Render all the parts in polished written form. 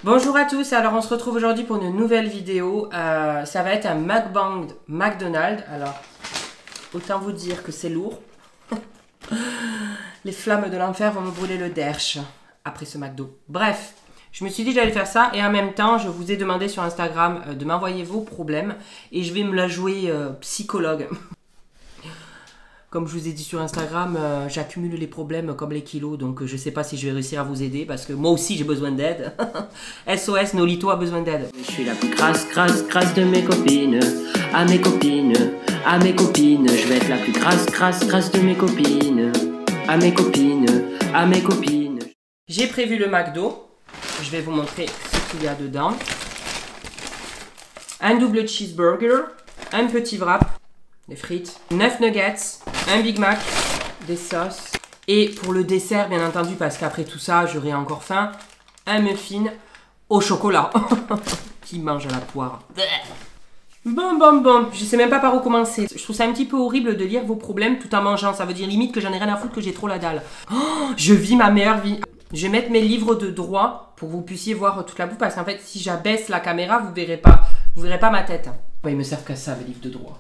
Bonjour à tous, alors on se retrouve aujourd'hui pour une nouvelle vidéo. Ça va être un mukbang McDonald's. Alors, autant vous dire que c'est lourd. Les flammes de l'enfer vont me brûler le derche après ce McDo. Bref, je me suis dit que j'allais faire ça et en même temps, je vous ai demandé sur Instagram de m'envoyer vos problèmes et je vais me la jouer psychologue. Comme je vous ai dit sur Instagram, j'accumule les problèmes comme les kilos, donc je sais pas si je vais réussir à vous aider parce que moi aussi j'ai besoin d'aide. SOS, Nolito a besoin d'aide. Je suis la plus crasse de mes copines. À mes copines, je vais être la plus crasse de mes copines. À mes copines. J'ai prévu le McDo. Je vais vous montrer ce qu'il y a dedans. Un double cheeseburger, un petit wrap, des frites, 9 nuggets, un Big Mac, des sauces. Et pour le dessert, bien entendu, parce qu'après tout ça, j'aurai encore faim, un muffin au chocolat. Qui mange à la poire. Bon. Je sais même pas par où commencer. Je trouve ça un petit peu horrible de lire vos problèmes tout en mangeant. Ça veut dire limite que j'en ai rien à foutre, que j'ai trop la dalle. Oh, je vis ma meilleure vie. Je vais mettre mes livres de droit pour que vous puissiez voir toute la bouffe. Parce qu'en fait, si j'abaisse la caméra, vous verrez pas ma tête. Ouais, ils me servent qu'à ça, les livres de droit.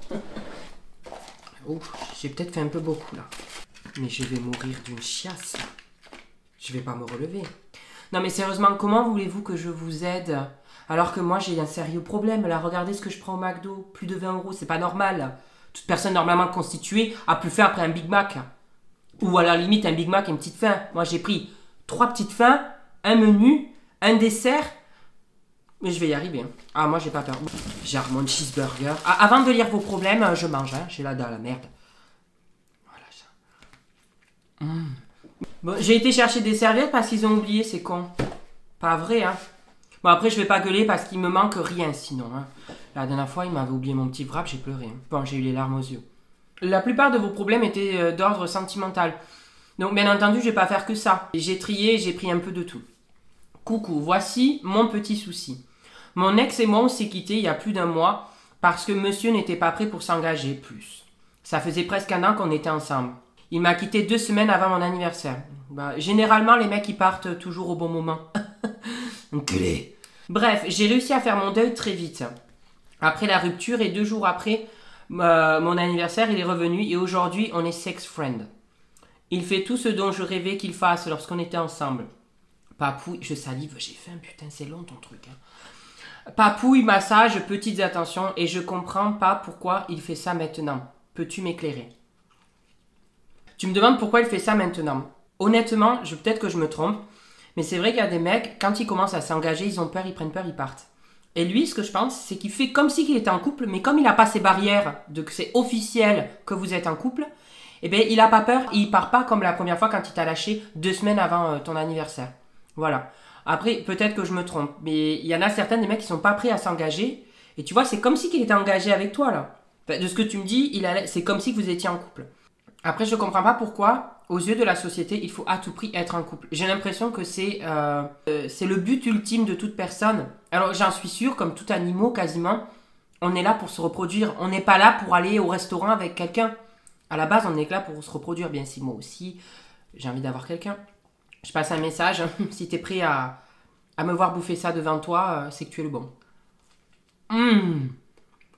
Ouf, j'ai peut-être fait un peu beaucoup là. Mais je vais mourir d'une chiasse. Je vais pas me relever. Non mais sérieusement, comment voulez-vous que je vous aide alors que moi j'ai un sérieux problème? Là, regardez ce que je prends au McDo. Plus de 20 €, c'est pas normal. Toute personne normalement constituée a pu faire après un Big Mac. Ou à la limite un Big Mac et une petite faim. Moi j'ai pris 3 petites faims, un menu, un dessert. Mais je vais y arriver. Ah, moi, j'ai pas peur. J'ai mon cheeseburger. Ah, avant de lire vos problèmes, je mange. Hein. J'ai la dalle, merde. Voilà ça. Bon, j'ai été chercher des serviettes parce qu'ils ont oublié, c'est con. Pas vrai, hein. Bon, après, je vais pas gueuler parce qu'il me manque rien sinon. Hein. La dernière fois, il m'avait oublié mon petit wrap, j'ai pleuré. Hein. Bon, j'ai eu les larmes aux yeux. La plupart de vos problèmes étaient d'ordre sentimental. Donc, bien entendu, je vais pas faire que ça. J'ai trié, j'ai pris un peu de tout. Coucou, voici mon petit souci. Mon ex et moi, on s'est quittés il y a plus d'un mois parce que monsieur n'était pas prêt pour s'engager plus. Ça faisait presque un an qu'on était ensemble. Il m'a quitté 2 semaines avant mon anniversaire. Généralement, les mecs, ils partent toujours au bon moment. Enculé. Bref, j'ai réussi à faire mon deuil très vite. Après la rupture et 2 jours après mon anniversaire, il est revenu et aujourd'hui, on est sex friend. Il fait tout ce dont je rêvais qu'il fasse lorsqu'on était ensemble. Papouille, je salive, j'ai faim, putain, c'est long ton truc. Hein. Papouille, massage, petites attentions, et je comprends pas pourquoi il fait ça maintenant. Peux-tu m'éclairer? Tu me demandes pourquoi il fait ça maintenant. Honnêtement, peut-être que je me trompe, mais c'est vrai qu'il y a des mecs, quand ils commencent à s'engager, ils ont peur, ils prennent peur, ils partent. Et lui, ce que je pense, c'est qu'il fait comme s'il était en couple, mais comme il n'a pas ces barrières de que c'est officiel que vous êtes en couple, eh bien, il n'a pas peur, il part pas comme la première fois quand il t'a lâché 2 semaines avant ton anniversaire. Voilà. Après, peut-être que je me trompe, mais il y en a certains des mecs qui sont pas prêts à s'engager. Et tu vois, c'est comme si qu'il était engagé avec toi, là. Enfin, de ce que tu me dis, c'est comme si vous étiez en couple. Après, je comprends pas pourquoi, aux yeux de la société, il faut à tout prix être en couple. J'ai l'impression que c'est le but ultime de toute personne. Alors, j'en suis sûre, comme tout animal, quasiment, on est là pour se reproduire. On n'est pas là pour aller au restaurant avec quelqu'un. À la base, on est là pour se reproduire. Bien si moi aussi, j'ai envie d'avoir quelqu'un. Je passe un message, si t'es prêt à me voir bouffer ça devant toi, c'est que tu es le bon.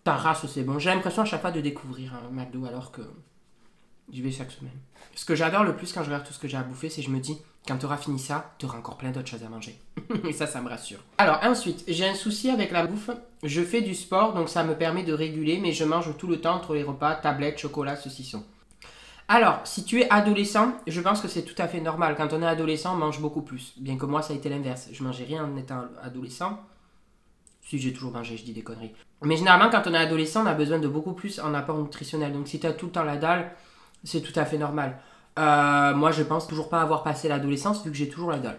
Ta race, c'est bon. J'ai l'impression à chaque fois de découvrir un McDo alors que j'y vais chaque semaine. Ce que j'adore le plus quand je regarde tout ce que j'ai à bouffer, c'est que je me dis, quand tu auras fini ça, tu auras encore plein d'autres choses à manger. Et ça me rassure. Alors ensuite, j'ai un souci avec la bouffe. Je fais du sport, donc ça me permet de réguler, mais je mange tout le temps entre les repas, tablettes, chocolat, saucisson. Alors, si tu es adolescent, je pense que c'est tout à fait normal. Quand on est adolescent, on mange beaucoup plus. Bien que moi, ça a été l'inverse. Je mangeais rien en étant adolescent. Si, j'ai toujours mangé, je dis des conneries. Mais généralement, quand on est adolescent, on a besoin de beaucoup plus en apport nutritionnel. Donc, si tu as tout le temps la dalle, c'est tout à fait normal. Moi, je pense toujours pas avoir passé l'adolescence vu que j'ai toujours la dalle.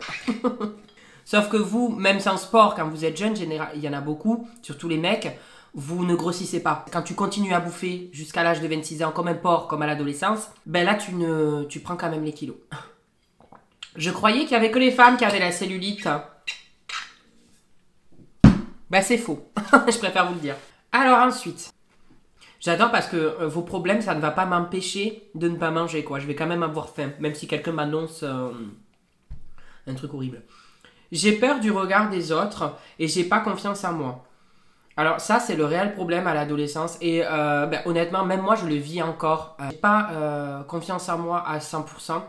Sauf que vous, même sans sport, quand vous êtes jeune, il y en a beaucoup, surtout les mecs, vous ne grossissez pas. Quand tu continues à bouffer jusqu'à l'âge de 26 ans comme un porc, comme à l'adolescence, ben là tu prends quand même les kilos. Je croyais qu'il y avait que les femmes qui avaient la cellulite. Ben c'est faux. Je préfère vous le dire. Alors ensuite, j'adore parce que vos problèmes, ça ne va pas m'empêcher de ne pas manger, quoi. Je vais quand même avoir faim, même si quelqu'un m'annonce un truc horrible. J'ai peur du regard des autres et j'ai pas confiance en moi. Alors ça, c'est le réel problème à l'adolescence. Et honnêtement, même moi, je le vis encore. J'ai pas confiance en moi à 100%.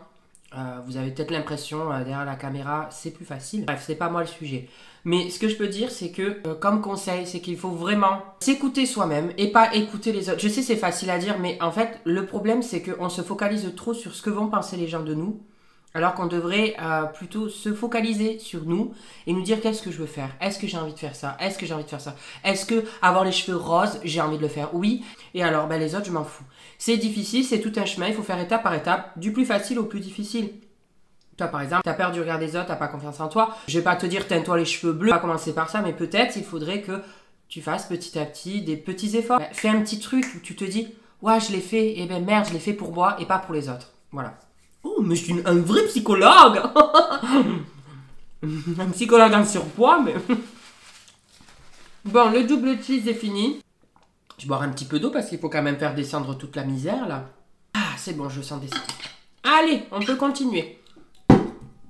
Vous avez peut-être l'impression, derrière la caméra, c'est plus facile. Bref, c'est pas moi le sujet. Mais ce que je peux dire, c'est que, comme conseil, c'est qu'il faut vraiment s'écouter soi-même et pas écouter les autres. Je sais, c'est facile à dire, mais en fait, le problème, c'est qu'on se focalise trop sur ce que vont penser les gens de nous. Alors qu'on devrait plutôt se focaliser sur nous et nous dire qu'est-ce que je veux faire. Est-ce que j'ai envie de faire ça? Est-ce que j'ai envie de faire ça? Est-ce que avoir les cheveux roses, j'ai envie de le faire? Oui. Et alors, les autres, je m'en fous. C'est difficile, c'est tout un chemin. Il faut faire étape par étape, du plus facile au plus difficile. Toi, par exemple, t'as peur du regard des autres, t'as pas confiance en toi. Je vais pas te dire teins-toi les cheveux bleus. On va commencer par ça, mais peut-être il faudrait que tu fasses petit à petit des petits efforts. Fais un petit truc où tu te dis, ouais, je l'ai fait. Et merde, je l'ai fait pour moi et pas pour les autres. Voilà. Oh, mais je suis un vrai psychologue. Un psychologue en surpoids, mais... Bon, le double cheese est fini. Je vais boire un petit peu d'eau parce qu'il faut quand même faire descendre toute la misère, là. Ah, c'est bon, je sens descendre. Allez, on peut continuer.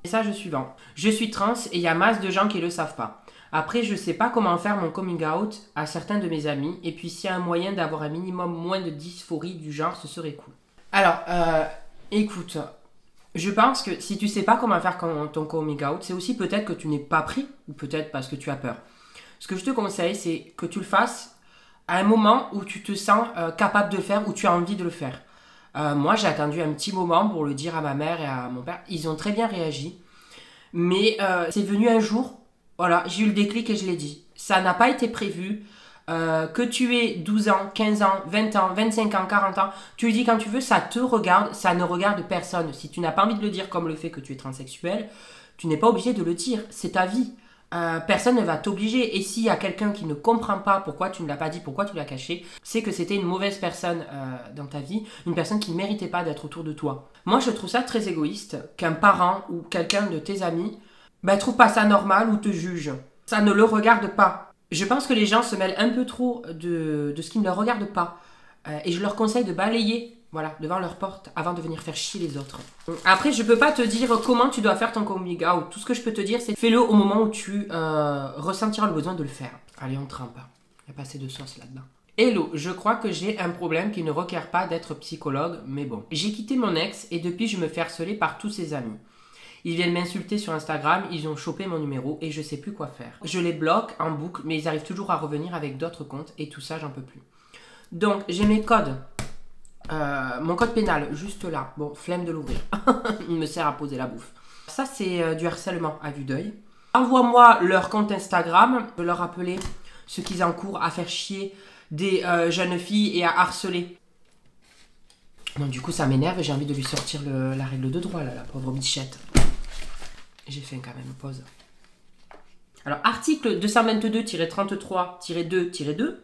Message suivant. Je suis trans et il y a masse de gens qui le savent pas. Après, je sais pas comment faire mon coming out à certains de mes amis. Et puis, s'il y a un moyen d'avoir un minimum moins de dysphorie du genre, ce serait cool. Alors, écoute... Je pense que si tu sais pas comment faire ton coming out, c'est aussi peut-être que tu n'es pas prêt ou peut-être parce que tu as peur. Ce que je te conseille, c'est que tu le fasses à un moment où tu te sens capable de le faire, où tu as envie de le faire. Moi, j'ai attendu un petit moment pour le dire à ma mère et à mon père. Ils ont très bien réagi. Mais c'est venu un jour, voilà, j'ai eu le déclic et je l'ai dit. Ça n'a pas été prévu. Que tu aies 12 ans, 15 ans, 20 ans, 25 ans, 40 ans, tu le dis quand tu veux, ça te regarde, ça ne regarde personne. Si tu n'as pas envie de le dire comme le fait que tu es transsexuel, tu n'es pas obligé de le dire, c'est ta vie. Personne ne va t'obliger. Et s'il y a quelqu'un qui ne comprend pas pourquoi tu ne l'as pas dit, pourquoi tu l'as caché, c'est que c'était une mauvaise personne dans ta vie, une personne qui ne méritait pas d'être autour de toi. Moi, je trouve ça très égoïste qu'un parent ou quelqu'un de tes amis trouve pas ça normal ou te juge. Ça ne le regarde pas. Je pense que les gens se mêlent un peu trop de ce qui ne leur regarde pas. Et je leur conseille de balayer devant leur porte avant de venir faire chier les autres. Après, je peux pas te dire comment tu dois faire ton coming out. Tout ce que je peux te dire, c'est fais-le au moment où tu ressentiras le besoin de le faire. Allez, on trempe. Il y a pas assez de sauce là-dedans. Hello, je crois que j'ai un problème qui ne requiert pas d'être psychologue, mais bon. J'ai quitté mon ex et depuis, je me fais harceler par tous ses amis. Ils viennent m'insulter sur Instagram, ils ont chopé mon numéro et je sais plus quoi faire. Je les bloque en boucle, mais ils arrivent toujours à revenir avec d'autres comptes et tout ça, j'en peux plus. Donc, j'ai mes codes. Mon code pénal, juste là. Bon, flemme de l'ouvrir. Il me sert à poser la bouffe. Ça, c'est du harcèlement à vue d'œil. Envoie-moi leur compte Instagram. Je peux leur rappeler ce qu'ils encourent à faire chier des jeunes filles et à harceler. Bon, du coup, ça m'énerve et j'ai envie de lui sortir la règle de droit, là, la pauvre bichette. J'ai fait quand même pause. Alors, article 222-33-2-2.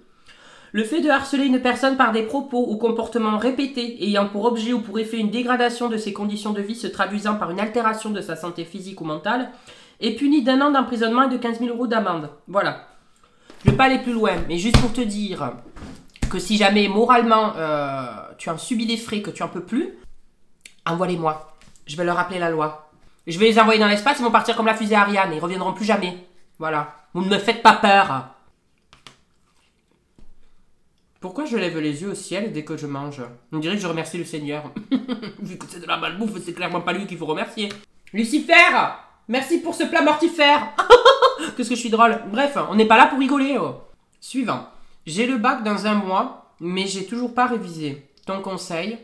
Le fait de harceler une personne par des propos ou comportements répétés ayant pour objet ou pour effet une dégradation de ses conditions de vie se traduisant par une altération de sa santé physique ou mentale est puni d'1 an d'emprisonnement et de 15 000 € d'amende. Voilà. Je ne vais pas aller plus loin, mais juste pour te dire que si jamais moralement tu en subis des frais, que tu en peux plus, envoie-les-moi. Je vais leur rappeler la loi. Je vais les envoyer dans l'espace, ils vont partir comme la fusée Ariane et ils reviendront plus jamais. Voilà. Vous ne me faites pas peur. Pourquoi je lève les yeux au ciel dès que je mange? On dirait que je remercie le Seigneur. Vu que c'est de la malbouffe, c'est clairement pas lui qu'il faut remercier. Lucifer, merci pour ce plat mortifère. Qu'est-ce que je suis drôle. Bref, on n'est pas là pour rigoler. Oh. Suivant. J'ai le bac dans 1 mois, mais j'ai toujours pas révisé. Ton conseil?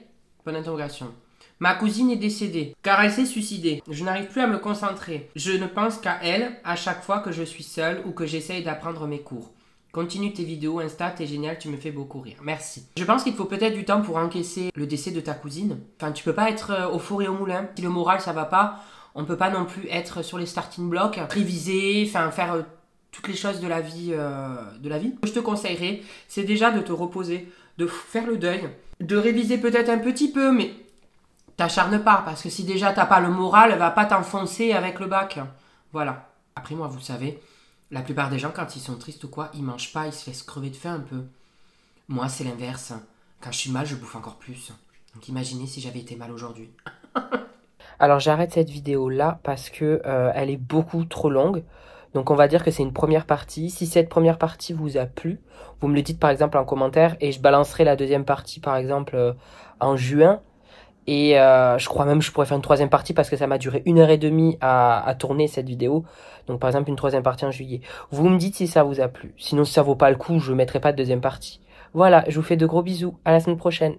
Bonne interrogation. Ma cousine est décédée, car elle s'est suicidée. Je n'arrive plus à me concentrer. Je ne pense qu'à elle à chaque fois que je suis seule ou que j'essaye d'apprendre mes cours. Continue tes vidéos, Insta, t'es génial, tu me fais beaucoup rire. Merci. Je pense qu'il faut peut-être du temps pour encaisser le décès de ta cousine. Enfin, tu peux pas être au four et au moulin. Si le moral, ça va pas, on peut pas non plus être sur les starting blocks, réviser, enfin, faire toutes les choses de la vie. Ce que je te conseillerais, c'est déjà de te reposer, de faire le deuil, de réviser peut-être un petit peu, mais t'acharne pas, parce que si déjà t'as pas le moral, va pas t'enfoncer avec le bac. Voilà. Après moi, vous savez, la plupart des gens, quand ils sont tristes ou quoi, ils mangent pas, ils se laissent crever de faim un peu. Moi, c'est l'inverse. Quand je suis mal, je bouffe encore plus. Donc imaginez si j'avais été mal aujourd'hui. Alors j'arrête cette vidéo là parce que elle est beaucoup trop longue. Donc on va dire que c'est une première partie. Si cette première partie vous a plu, vous me le dites par exemple en commentaire et je balancerai la deuxième partie par exemple en juin. Et je crois même que je pourrais faire une troisième partie parce que ça m'a duré 1 h 30 à tourner cette vidéo. Donc par exemple une troisième partie en juillet. Vous me dites si ça vous a plu. Sinon si ça vaut pas le coup, je mettrai pas de deuxième partie. Voilà, je vous fais de gros bisous. À la semaine prochaine.